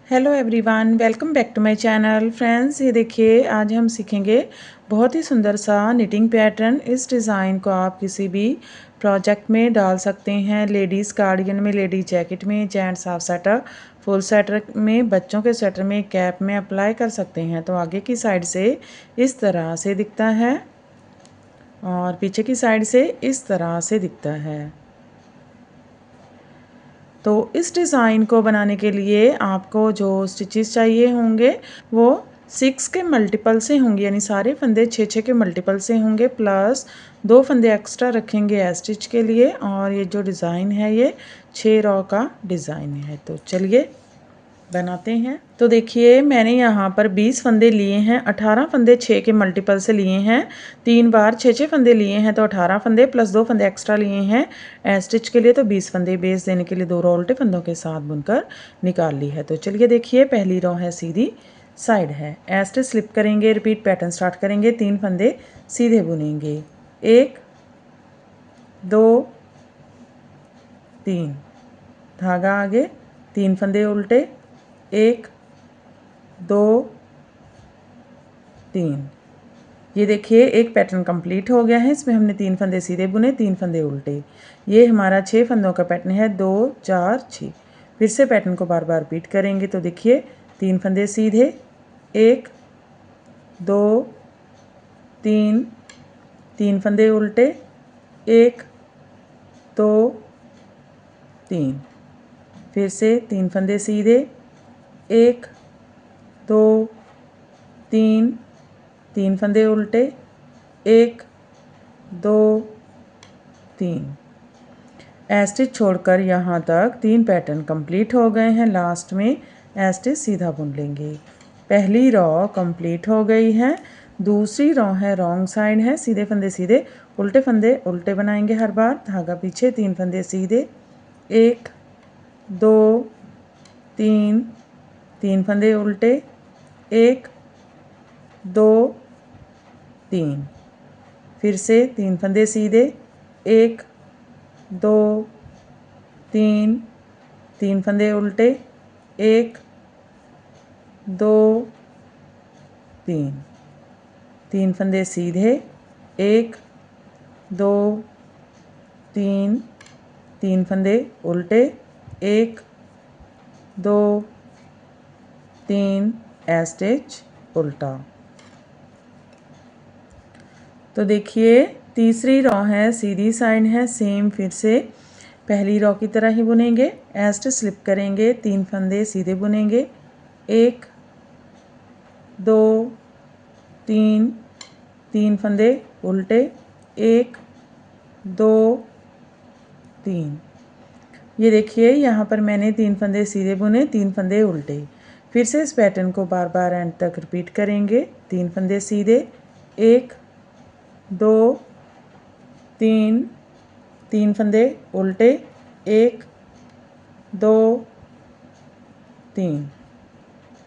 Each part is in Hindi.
Hello everyone, welcome back to my channel. Friends, ये देखिए आज हम सीखेंगे बहुत ही सुंदर सा निटिंग पैटर्न। इस डिज़ाइन को आप किसी भी प्रोजेक्ट में डाल सकते हैं। लेडीज़ कार्डिगन में, लेडीज जैकेट में, gents half sweater, full sweater में, बच्चों के स्वेटर में, कैप में अप्लाई कर सकते हैं। तो आगे की साइड से इस तरह से दिखता है और पीछे की साइड से इस तरह से दिखता है। तो इस डिज़ाइन को बनाने के लिए आपको जो स्टिचेस चाहिए होंगे वो 6 के मल्टीपल से होंगे, यानी सारे फंदे 6 के मल्टीपल से होंगे, प्लस 2 फंदे एक्स्ट्रा रखेंगे स्टिच के लिए। और ये जो डिज़ाइन है ये 6 रॉ का डिज़ाइन है। तो चलिए बनाते हैं। तो देखिए मैंने यहाँ पर 20 फंदे लिए हैं, 18 फंदे 6 के मल्टीपल से लिए हैं, 3 बार 6 फंदे लिए हैं, तो 18 फंदे प्लस 2 फंदे एक्स्ट्रा लिए हैं स्टिच के लिए, तो 20 फंदे बेस देने के लिए 2 रॉ उल्टे फंदों के साथ बुनकर निकाल ली है। तो चलिए देखिए, पहली रॉ है सीधी साइड है, स्टिच स्लिप करेंगे, रिपीट पैटर्न स्टार्ट करेंगे, 3 फंदे सीधे बुनेंगे, 1 2 3, धागा आगे, 3 फंदे उल्टे, 1 2 3। ये देखिए एक पैटर्न कंप्लीट हो गया है। इसमें हमने 3 फंदे सीधे बुने, 3 फंदे उल्टे। ये हमारा 6 फंदों का पैटर्न है, 2 4 6। फिर से पैटर्न को बार बार रिपीट करेंगे। तो देखिए 3 फंदे सीधे, 1 2 3, 3 फंदे उल्टे, 1 2 3। फिर से 3 फंदे सीधे, 1 2 3, 3 फंदे उल्टे, 1 2 3। स्टिच छोड़कर यहाँ तक 3 पैटर्न कंप्लीट हो गए हैं। लास्ट में स्टिच सीधा बुन लेंगे। पहली रॉ कंप्लीट हो गई है। दूसरी रॉ है रॉन्ग साइड है, सीधे फंदे सीधे, उल्टे फंदे उल्टे बनाएंगे हर बार, धागा पीछे, 3 फंदे सीधे, 1 2 3, 3 फंदे उल्टे, 1 2 3। फिर से 3 फंदे सीधे, 1 2 3, 3 फंदे उल्टे, 1 2 3, 3 फंदे सीधे, 1 2 3, 3 फंदे उल्टे, 1 2 3, स्टिच उल्टा। तो देखिए तीसरी रॉ है सीधी साइड है, सेम फिर से पहली रॉ की तरह ही बुनेंगे। स्टिच स्लिप करेंगे, 3 फंदे सीधे बुनेंगे, 1 2 3, 3 फंदे उल्टे, 1 2 3। ये देखिए यहाँ पर मैंने 3 फंदे सीधे बुने, 3 फंदे उल्टे। फिर से इस पैटर्न को बार बार एंड तक रिपीट करेंगे। 3 फंदे सीधे, 1 2 3, 3 फंदे उल्टे, 1 2 3।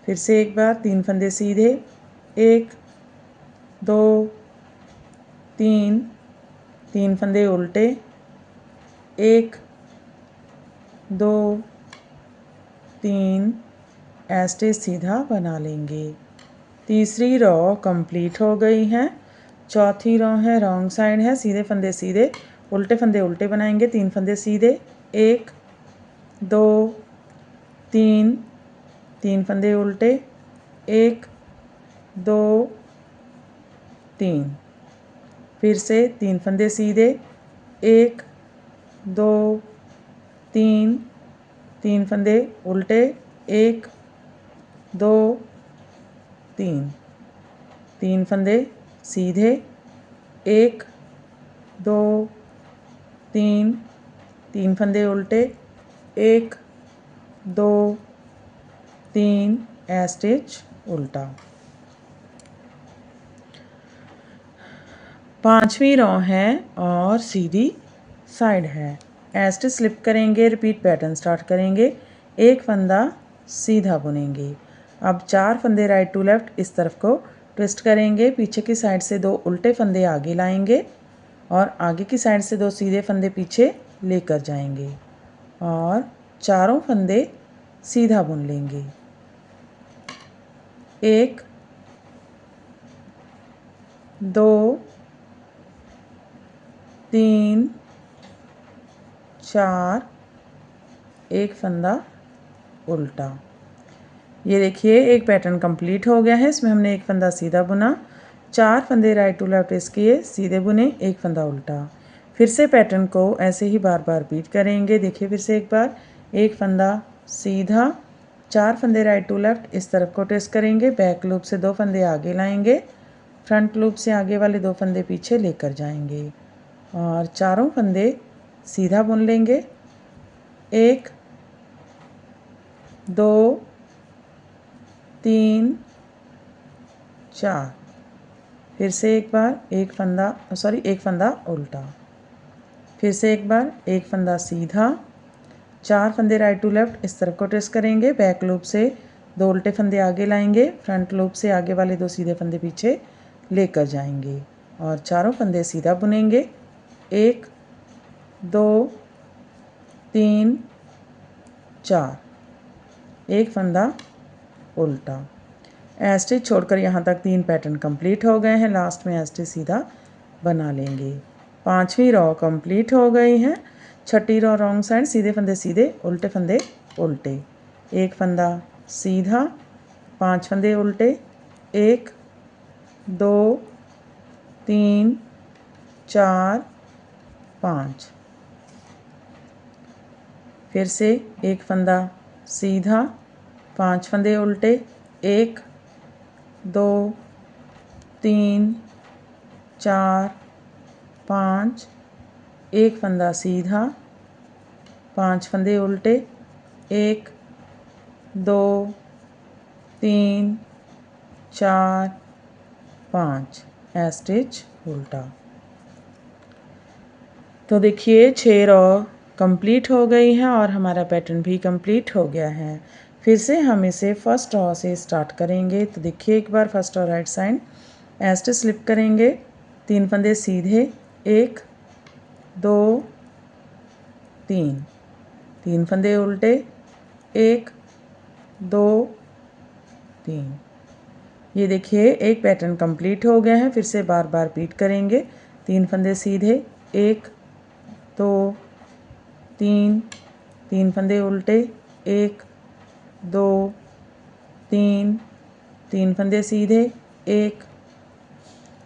फिर से एक बार 3 फंदे सीधे, 1 2 3, 3 फंदे उल्टे, 1 2 3, स्टिच सीधा बना लेंगे। तीसरी रॉ कंप्लीट हो गई है। चौथी रॉ है रॉन्ग साइड है, सीधे फंदे सीधे, उल्टे फंदे उल्टे बनाएंगे, 3 फंदे सीधे, 1 2 3, 3 फंदे उल्टे, 1 2 3। फिर से 3 फंदे सीधे, 1 2 3, 3 फंदे उल्टे, 1 2 3, 3 फंदे सीधे, 1 2 3, 3 फंदे उल्टे, 1 2 3, स्टिच उल्टा। पांचवी रॉ है और सीधी साइड है। स्टिच स्लिप करेंगे, रिपीट पैटर्न स्टार्ट करेंगे, 1 फंदा सीधा बुनेंगे। अब 4 फंदे राइट टू लेफ्ट इस तरफ को ट्विस्ट करेंगे, पीछे की साइड से 2 उल्टे फंदे आगे लाएंगे और आगे की साइड से 2 सीधे फंदे पीछे लेकर जाएंगे और चारों फंदे सीधा बुन लेंगे। 1 2 3 4, एक फंदा उल्टा। ये देखिए एक पैटर्न कंप्लीट हो गया है। इसमें हमने एक फंदा सीधा बुना, 4 फंदे राइट टू लेफ्ट ट्विस्ट किए, सीधे बुने, एक फंदा उल्टा। फिर से पैटर्न को ऐसे ही बार बार रिपीट करेंगे। देखिए फिर से एक बार, एक फंदा सीधा, 4 फंदे राइट टू लेफ्ट इस तरफ को ट्विस्ट करेंगे, बैक लूप से 2 फंदे आगे लाएंगे, फ्रंट लूप से आगे वाले 2 फंदे पीछे लेकर जाएंगे और चारों फंदे सीधा बुन लेंगे। 1 2 3 4, फिर से एक बार एक फंदा उल्टा। फिर से एक बार एक फंदा सीधा, 4 फंदे राइट टू लेफ्ट इस तरफ को ट्विस्ट करेंगे, बैक लूप से 2 उल्टे फंदे आगे लाएंगे, फ्रंट लूप से आगे वाले 2 सीधे फंदे पीछे लेकर जाएंगे और चारों फंदे सीधा बुनेंगे। 1 2 3 4, एक फंदा उल्टा। स्टिच छोड़कर यहाँ तक 3 पैटर्न कंप्लीट हो गए हैं। लास्ट में स्टिच सीधा बना लेंगे। 5वीं रॉ कंप्लीट हो गई है। 6ठी रॉ रॉन्ग साइड, सीधे फंदे सीधे, उल्टे फंदे उल्टे, एक फंदा सीधा, 5 फंदे उल्टे, 1 2 3 4 5। फिर से एक फंदा सीधा, 5 फंदे उल्टे, 1 2 3 4 5, एक फंदा सीधा, 5 फंदे उल्टे, 1 2 3 4 5, स्टिच उल्टा। तो देखिए 6 रॉ कंप्लीट हो गई हैं और हमारा पैटर्न भी कंप्लीट हो गया है। फिर से हम इसे फर्स्ट रॉ से स्टार्ट करेंगे। तो देखिए एक बार first row right side, stitch slip करेंगे, 3 फंदे सीधे, 1 2 3, 3 फंदे उल्टे, 1 2 3। ये देखिए एक पैटर्न कंप्लीट हो गया है। फिर से बार बार रिपीट करेंगे। 3 फंदे सीधे, 1 2 3, 3 फंदे उल्टे, 1 2 3, 3 फंदे सीधे, 1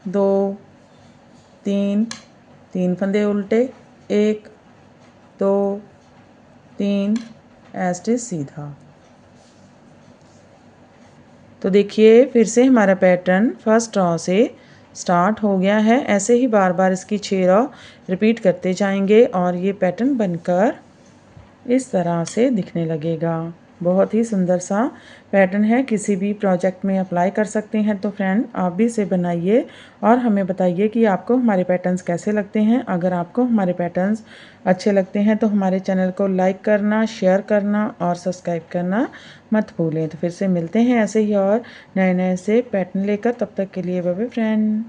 2 3, 3 फंदे उल्टे, 1 2 3, स्टिच सीधा। तो देखिए फिर से हमारा पैटर्न फर्स्ट रॉ से स्टार्ट हो गया है। ऐसे ही बार बार इसकी 6 रॉ रिपीट करते जाएंगे और ये पैटर्न बनकर इस तरह से दिखने लगेगा। बहुत ही सुंदर सा पैटर्न है, किसी भी प्रोजेक्ट में अप्लाई कर सकते हैं। तो फ्रेंड आप भी इसे बनाइए और हमें बताइए कि आपको हमारे पैटर्न्स कैसे लगते हैं। अगर आपको हमारे पैटर्न्स अच्छे लगते हैं तो हमारे चैनल को लाइक करना, शेयर करना और सब्सक्राइब करना मत भूलें। तो फिर से मिलते हैं ऐसे ही और नए नए से पैटर्न लेकर। तब तक के लिए बाय बाय फ्रेंड।